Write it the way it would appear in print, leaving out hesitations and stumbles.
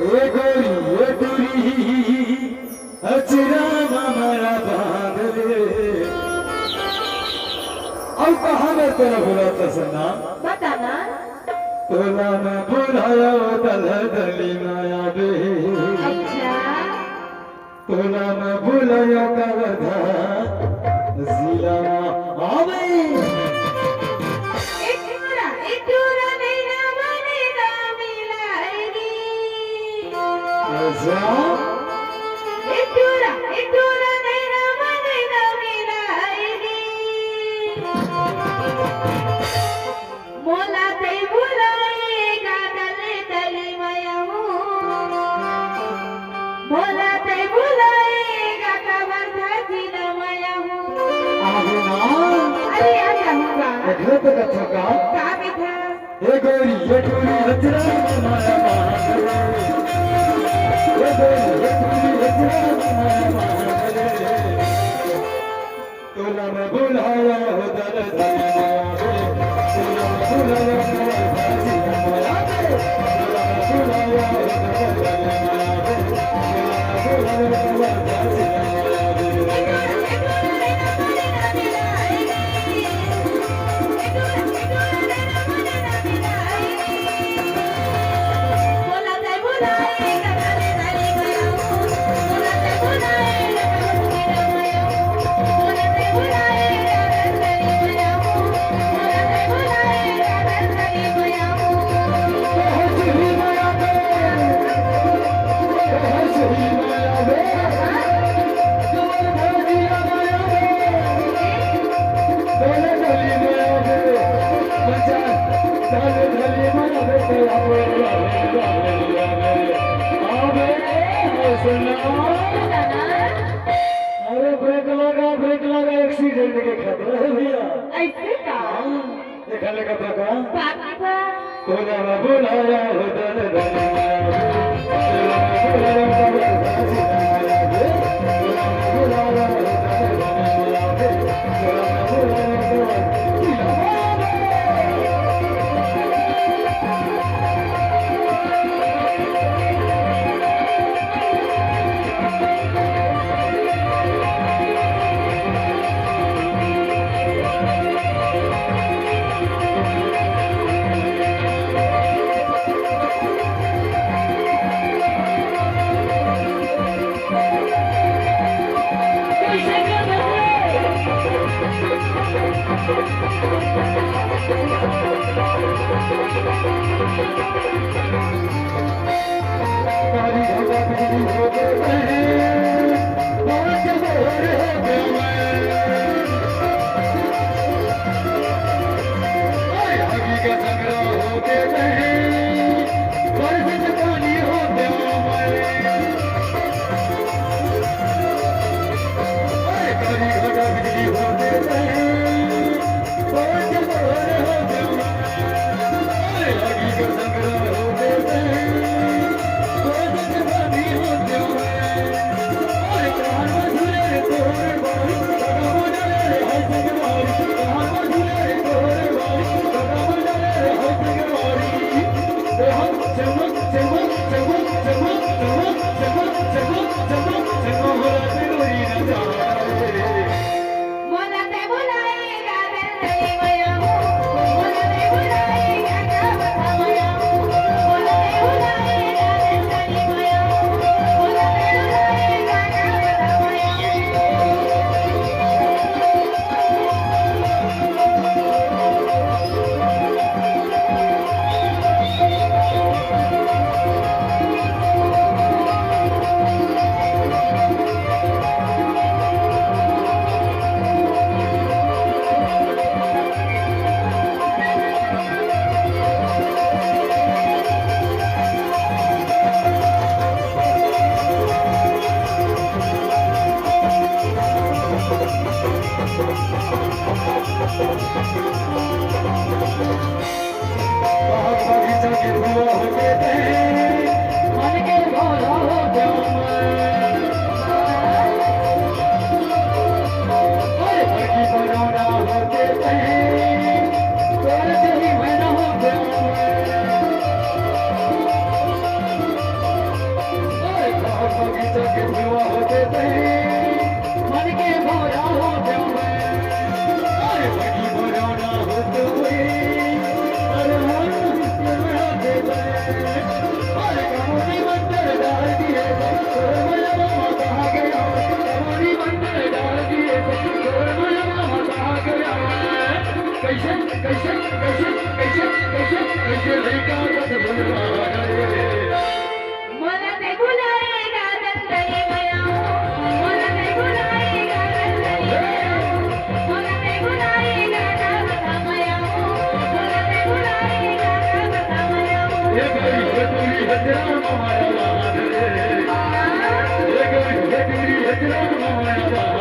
ए गोरी अचरा मारा बांध ले। अब कहाँ मैं तेरा बुलाता सना बताना। तोला मैं बुलाया दल दली माया बे। अच्छा तोला मैं बुलाया कवर्धा जिला आवे। एक टूरा नहीं ना मने ना मिलाएगी। ऐसा एक टूरा नहीं ना मने ना मिलाएगी। मोला ते बुलाएगा दले दली माया मोला ते बुलाएगा कवर्धा जिला माया आवे ना। अरे आ जाऊंगा। घर पे कथा का का बेटा ए गोरी ये टूरी हजरा मारा बांध ले। ए गोरी ये टूरी हजरा मारा बांध ले। तोला मैं बुलाया हो दल दली माया बे। तोला मैं बुलाया कवर्धा जिला माया बे। तोला मैं बुलाया हो दल दली माया बे। तोला मैं बुलाया कवर्धा जिला माया बे। अरे ब्रेक लगा एक्सीडेंट के खतरा है भैया। ऐसे का देखा लगा का पापा तोला मैं बुलाया हो दल दली माया बे। तोला मैं बुलाया कवर्धा जिला माया बे। तोला मैं बुलाया हो दल दली माया बे। तोला मैं बुलाया कवर्धा जिला माया बे। कारी धोखा बिजली हो गए बहुत जोर हो गया मैं आगे का संग्रह हो गए बरस पानी हो गया मैं कारी धोखा बिजली हो गए बहुत जोर हो गया मैं आगे का संग्रह हो गए मोला ते बुलाएगा दले माया मोला ते बुलाएगा कवर्धा माया मोला ते बुलाएगा दले माया मोला ते बुलाएगा कवर्धा माया मला ते बुलाएगा दस्तरी मयाओ मला ते बुलाएगा दस्तरी मयाओ मला ते बुलाएगा दावता मयाओ मला ते बुलाएगा दावता मयाओ ये गोरी हजरा माया रे ये गोरी हजरा माया